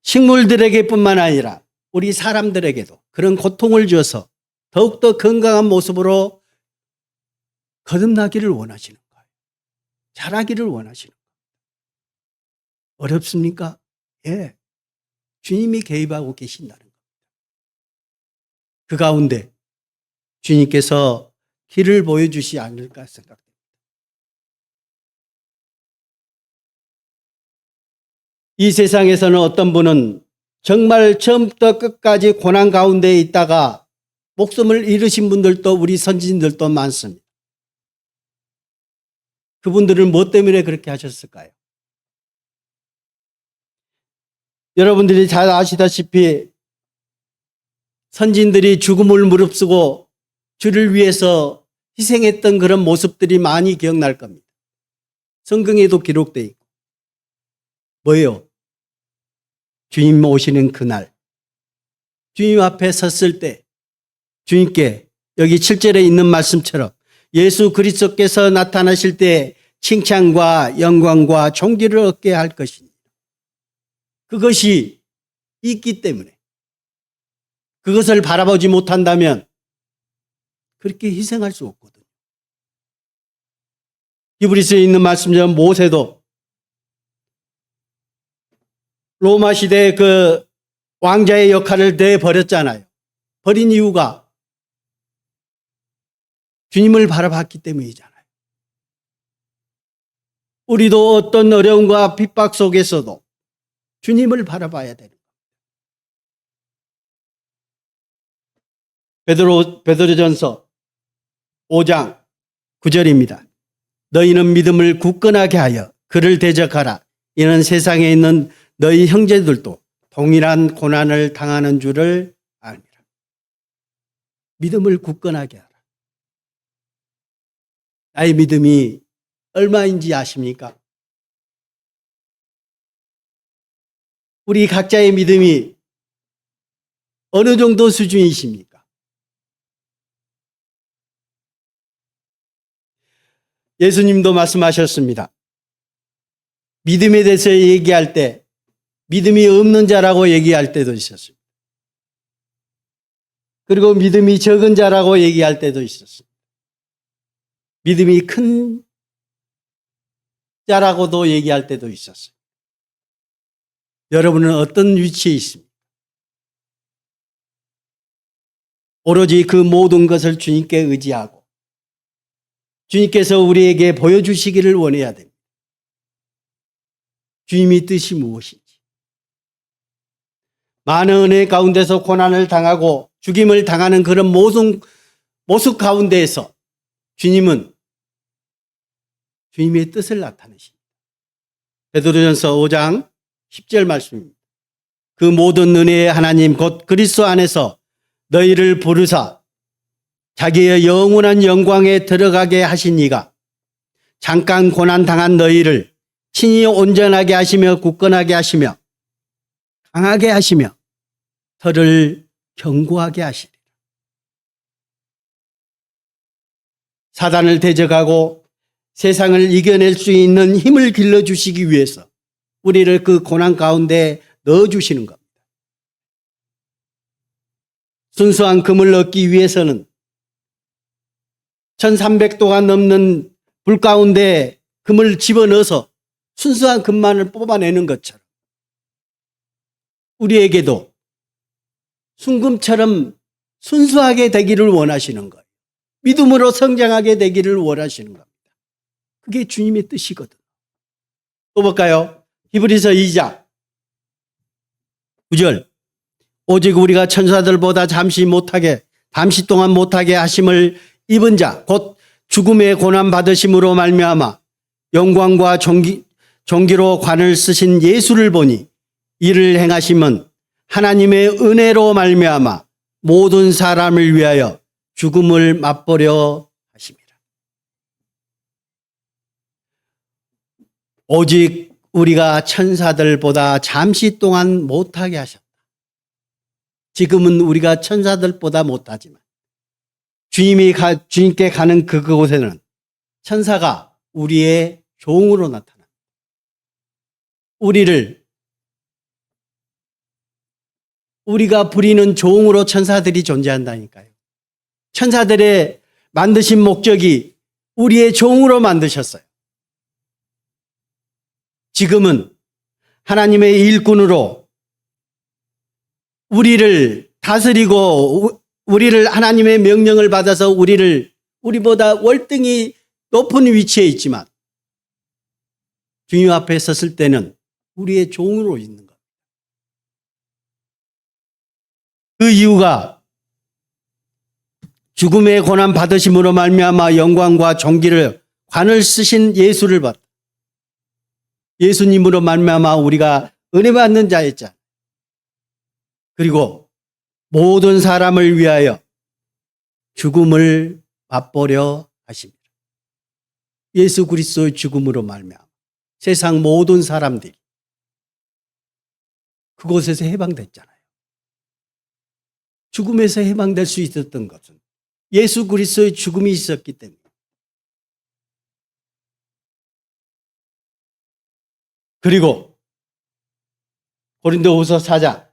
Speaker 1: 식물들에게뿐만 아니라 우리 사람들에게도 그런 고통을 주어서 더욱더 건강한 모습으로 거듭나기를 원하시는 거예요. 자라기를 원하시는 거예요. 어렵습니까? 예. 주님이 개입하고 계신다는 겁니다. 그 가운데 주님께서 길을 보여주시지 않을까 생각됩니다. 이 세상에서는 어떤 분은 정말 처음부터 끝까지 고난 가운데 있다가 목숨을 잃으신 분들도 우리 선진들도 많습니다. 그분들은 무엇 때문에 그렇게 하셨을까요? 여러분들이 잘 아시다시피 선진들이 죽음을 무릅쓰고 주를 위해서 희생했던 그런 모습들이 많이 기억날 겁니다. 성경에도 기록되어 있고. 뭐예요? 주님 오시는 그날 주님 앞에 섰을 때 주님께 여기 7절에 있는 말씀처럼 예수 그리스도께서 나타나실 때 칭찬과 영광과 존귀를 얻게 할 것입니다. 그것이 있기 때문에 그것을 바라보지 못한다면 그렇게 희생할 수 없거든요. 히브리서에 있는 말씀처럼 모세도 로마 시대의 그 왕자의 역할을 내버렸잖아요. 버린 이유가 주님을 바라봤기 때문이잖아요. 우리도 어떤 어려움과 핍박 속에서도 주님을 바라봐야 되는 거예요. 베드로전서 5장 9절입니다. 너희는 믿음을 굳건하게 하여 그를 대적하라. 이는 세상에 있는 너희 형제들도 동일한 고난을 당하는 줄을 아니라. 믿음을 굳건하게 하라. 나의 믿음이 얼마인지 아십니까? 우리 각자의 믿음이 어느 정도 수준이십니까? 예수님도 말씀하셨습니다. 믿음에 대해서 얘기할 때 믿음이 없는 자라고 얘기할 때도 있었습니다. 그리고 믿음이 적은 자라고 얘기할 때도 있었습니다. 믿음이 큰 자라고도 얘기할 때도 있었어요. 여러분은 어떤 위치에 있습니까? 오로지 그 모든 것을 주님께 의지하고 주님께서 우리에게 보여주시기를 원해야 됩니다. 주님의 뜻이 무엇인지. 많은 은혜 가운데서 고난을 당하고 죽임을 당하는 그런 모습 가운데에서 주님은 주님의 뜻을 나타내십니다. 베드로전서 5장 10절 말씀입니다. 그 모든 은혜의 하나님 곧 그리스도 안에서 너희를 부르사 자기의 영원한 영광에 들어가게 하신 이가 잠깐 고난 당한 너희를 친히 온전하게 하시며 굳건하게 하시며 강하게 하시며 너를 견고하게 하시리라. 사단을 대적하고 세상을 이겨낼 수 있는 힘을 길러주시기 위해서 우리를 그 고난 가운데 넣어주시는 겁니다. 순수한 금을 얻기 위해서는 1300도가 넘는 불 가운데 금을 집어넣어서 순수한 금만을 뽑아내는 것처럼 우리에게도 순금처럼 순수하게 되기를 원하시는 거예요. 믿음으로 성장하게 되기를 원하시는 겁니다. 그게 주님의 뜻이거든. 또 볼까요? 히브리서 2장 9절. 오직 우리가 천사들보다 잠시 동안 못하게 하심을 입은 자, 곧 죽음의 고난 받으심으로 말미암아 영광과 존귀로 관을 쓰신 예수를 보니 이를 행하심은 하나님의 은혜로 말미암아 모든 사람을 위하여 죽음을 맛보려 하심이라. 오직 우리가 천사들보다 잠시 동안 못하게 하셨다. 지금은 우리가 천사들보다 못하지만 주님께 가는 그곳에는 천사가 우리의 종으로 나타납니다. 우리가 부리는 종으로 천사들이 존재한다니까요. 천사들의 만드신 목적이 우리의 종으로 만드셨어요. 지금은 하나님의 일꾼으로 우리를 다스리고 우리를 하나님의 명령을 받아서 우리보다 월등히 높은 위치에 있지만 주님 앞에 섰을 때는 우리의 종으로 있는 것. 그 이유가 죽음의 고난 받으심으로 말미암아 영광과 존귀를 관을 쓰신 예수를 받다. 예수님으로 말미암아 우리가 은혜 받는 자였잖아요. 그리고 모든 사람을 위하여 죽음을 맛보려 하십니다. 예수 그리스도의 죽음으로 말미암아 세상 모든 사람들이 그곳에서 해방됐잖아요. 죽음에서 해방될 수 있었던 것은 예수 그리스도의 죽음이 있었기 때문에. 그리고 고린도후서 4장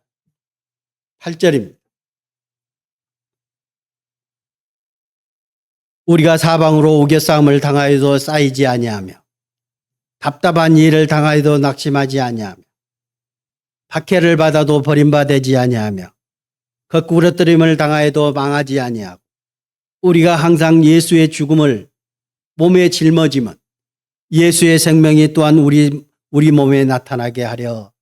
Speaker 1: 8절입니다. 우리가 사방으로 우겨싸움을 당하여도 쌓이지 아니하며 답답한 일을 당하여도 낙심하지 아니하며 박해를 받아도 버림받지 아니하며 거꾸러뜨림을 당하여도 망하지 아니하고 우리가 항상 예수의 죽음을 몸에 짊어지면 예수의 생명이 또한 우리 몸에 나타나게 하려.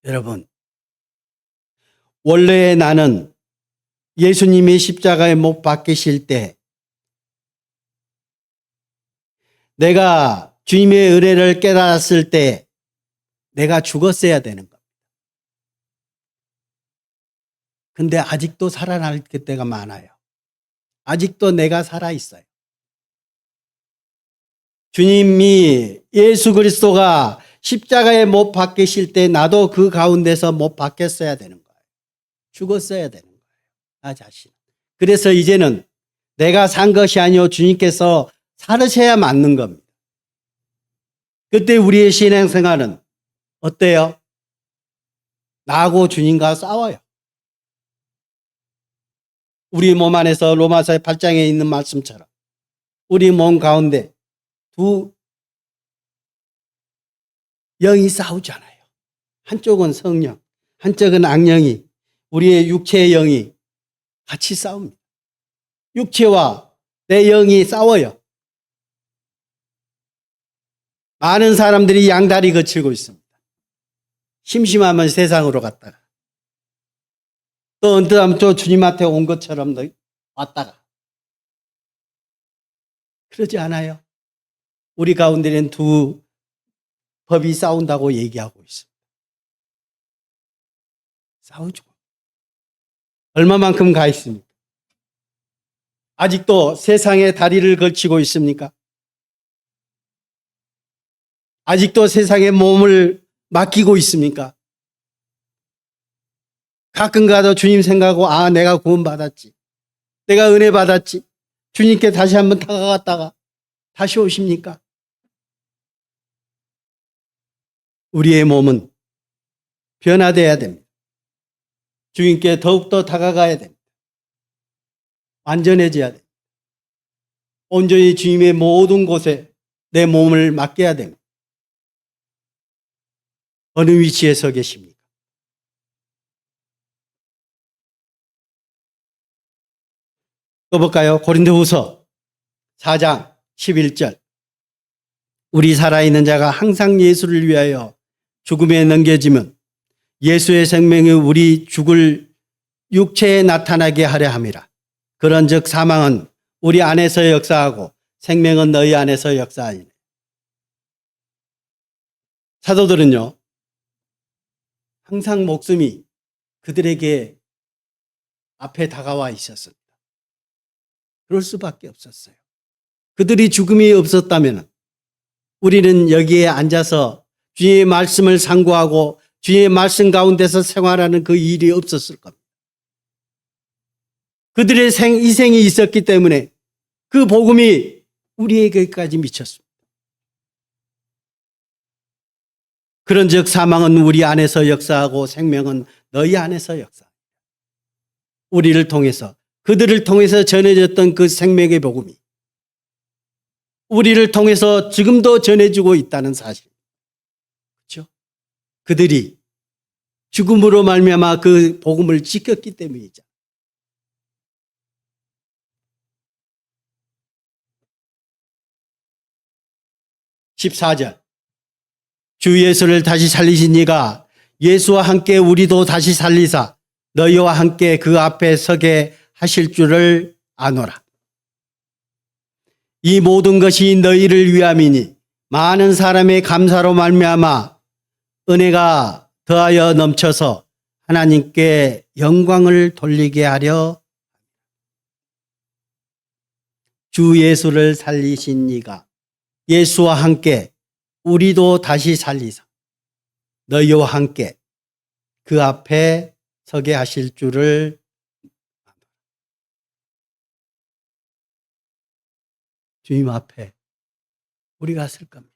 Speaker 1: 여러분, 원래 나는 예수님이 십자가에 못 박히실 때 내가 주님의 은혜를 깨달았을 때 내가 죽었어야 되는 겁니다. 근데 아직도 살아날 때가 많아요. 아직도 내가 살아있어요. 주님이 예수 그리스도가 십자가에 못 박히실 때 나도 그 가운데서 못 박혔어야 되는 거예요. 죽었어야 되는 거예요. 나 자신. 그래서 이제는 내가 산 것이 아니요 주님께서 살으셔야 맞는 겁니다. 그때 우리의 신앙생활은 어때요? 나하고 주님과 싸워요. 우리 몸 안에서 로마서 8장에 있는 말씀처럼 우리 몸 가운데 두 영이 싸우잖아요. 한쪽은 성령, 한쪽은 악령이, 우리의 육체의 영이 같이 싸웁니다. 육체와 내 영이 싸워요. 많은 사람들이 양다리 거치고 있습니다. 심심하면 세상으로 갔다가 또 언뜻하면 또 주님한테 온 것처럼 왔다가 그러지 않아요. 우리 가운데는 두 법이 싸운다고 얘기하고 있습니다. 싸우죠. 얼마만큼 가 있습니까? 아직도 세상에 다리를 걸치고 있습니까? 아직도 세상에 몸을 맡기고 있습니까? 가끔 가도 주님 생각하고 아 내가 구원받았지. 내가 은혜 받았지. 주님께 다시 한번 다가갔다가 다시 오십니까? 우리의 몸은 변화되어야 됩니다. 주님께 더욱더 다가가야 됩니다. 완전해져야 됩니다. 온전히 주님의 모든 곳에 내 몸을 맡겨야 됩니다. 어느 위치에 서 계십니까? 또 볼까요? 고린도후서 4장 11절. 우리 살아있는 자가 항상 예수를 위하여 죽음에 넘겨지면 예수의 생명이 우리 죽을 육체에 나타나게 하려 함이라. 그런즉 사망은 우리 안에서 역사하고 생명은 너희 안에서 역사하니라. 사도들은요, 항상 목숨이 그들에게 앞에 다가와 있었습니다. 그럴 수밖에 없었어요. 그들이 죽음이 없었다면 우리는 여기에 앉아서 주의 말씀을 상고하고 주의 말씀 가운데서 생활하는 그 일이 없었을 겁니다. 그들의 희생이 있었기 때문에 그 복음이 우리에게까지 미쳤습니다. 그런즉 사망은 우리 안에서 역사하고 생명은 너희 안에서 역사합니다. 우리를 통해서 그들을 통해서 전해졌던 그 생명의 복음이 우리를 통해서 지금도 전해지고 있다는 사실. 그렇죠? 그들이 죽음으로 말미암아 그 복음을 지켰기 때문이죠. (14절) 주 예수를 다시 살리신 이가 예수와 함께 우리도 다시 살리사 너희와 함께 그 앞에 서게 하실 줄을 아노라. 이 모든 것이 너희를 위함이니 많은 사람의 감사로 말미암아 은혜가 더하여 넘쳐서 하나님께 영광을 돌리게 하려. 주 예수를 살리신 이가 예수와 함께 우리도 다시 살리사 너희와 함께 그 앞에 서게 하실 줄을. 주님 앞에 우리가 설 겁니다.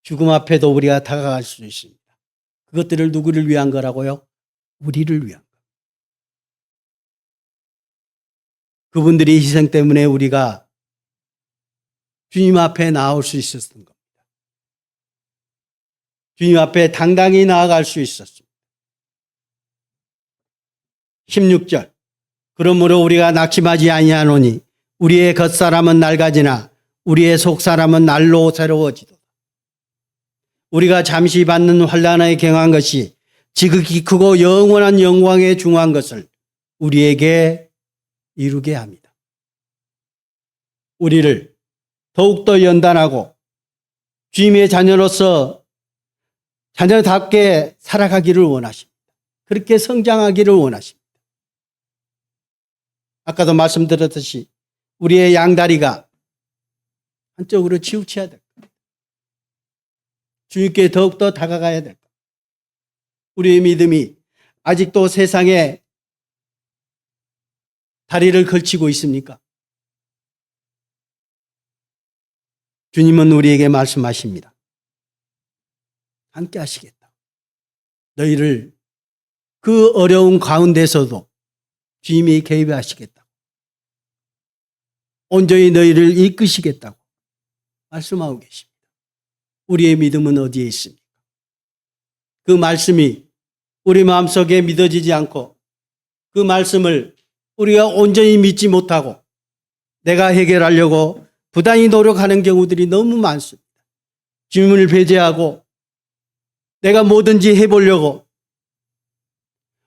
Speaker 1: 죽음 앞에도 우리가 다가갈 수 있습니다. 그것들을 누구를 위한 거라고요? 우리를 위한 거. 그분들의 희생 때문에 우리가 주님 앞에 나올 수 있었던 겁니다. 주님 앞에 당당히 나아갈 수 있었습니다. 16절. 그러므로 우리가 낙심하지 아니하노니 우리의 겉사람은 낡아지나 우리의 속사람은 날로 새로워지도다. 우리가 잠시 받는 환난에 경한 것이 지극히 크고 영원한 영광에 중한 것을 우리에게 이루게 합니다. 우리를 더욱더 연단하고 주님의 자녀로서 자녀답게 살아가기를 원하십니다. 그렇게 성장하기를 원하십니다. 아까도 말씀드렸듯이 우리의 양다리가 한쪽으로 치우쳐야 될 겁니다. 주님께 더욱더 다가가야 될 겁니다. 우리의 믿음이 아직도 세상에 다리를 걸치고 있습니까? 주님은 우리에게 말씀하십니다. 함께 하시겠다. 너희를 그 어려운 가운데서도 주님이 개입하시겠다. 온전히 너희를 이끄시겠다고 말씀하고 계십니다. 우리의 믿음은 어디에 있습니까? 그 말씀이 우리 마음속에 믿어지지 않고 그 말씀을 우리가 온전히 믿지 못하고 내가 해결하려고 부단히 노력하는 경우들이 너무 많습니다. 주님을 배제하고 내가 뭐든지 해보려고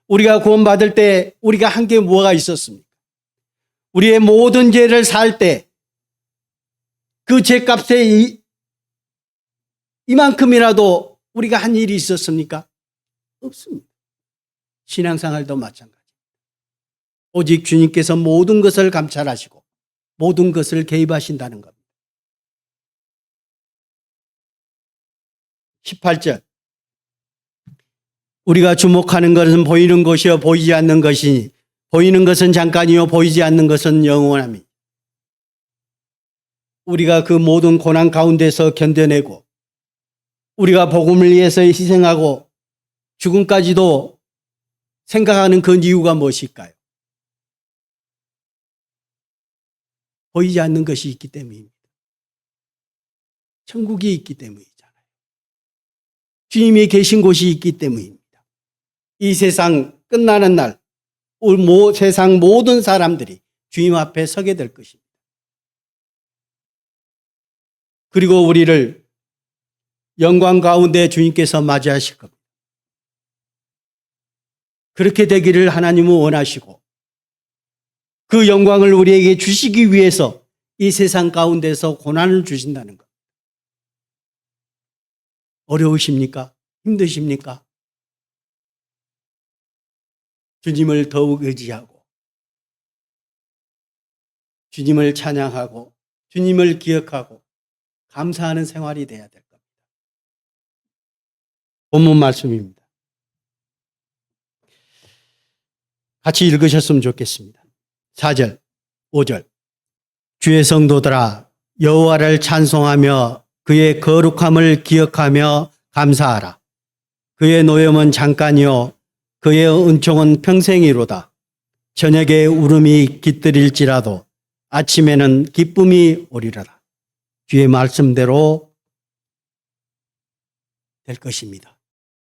Speaker 1: 우리가 구원받을 때 우리가 한 게 뭐가 있었습니까? 우리의 모든 죄를 살 때 그 죄값에 이만큼이라도 우리가 한 일이 있었습니까? 없습니다. 신앙생활도 마찬가지. 오직 주님께서 모든 것을 감찰하시고 모든 것을 개입하신다는 겁니다. 18절. 우리가 주목하는 것은 보이는 것이요 보이지 않는 것이니 보이는 것은 잠깐이요 보이지 않는 것은 영원함이. 우리가 그 모든 고난 가운데서 견뎌내고 우리가 복음을 위해서 희생하고 죽음까지도 생각하는 그 이유가 무엇일까요? 보이지 않는 것이 있기 때문입니다. 천국이 있기 때문이잖아요. 주님이 계신 곳이 있기 때문입니다. 이 세상 끝나는 날 세상 모든 사람들이 주님 앞에 서게 될 것입니다. 그리고 우리를 영광 가운데 주님께서 맞이하실 겁니다. 그렇게 되기를 하나님은 원하시고 그 영광을 우리에게 주시기 위해서 이 세상 가운데서 고난을 주신다는 것. 어려우십니까? 힘드십니까? 주님을 더욱 의지하고 주님을 찬양하고 주님을 기억하고 감사하는 생활이 돼야 될 겁니다. 본문 말씀입니다. 같이 읽으셨으면 좋겠습니다. 4절, 5절. 주의 성도들아 여호와를 찬송하며 그의 거룩함을 기억하며 감사하라. 그의 노염은 잠깐이요 그의 은총은 평생이로다. 저녁에 울음이 깃들일지라도 아침에는 기쁨이 오리라. 주의 말씀대로 될 것입니다.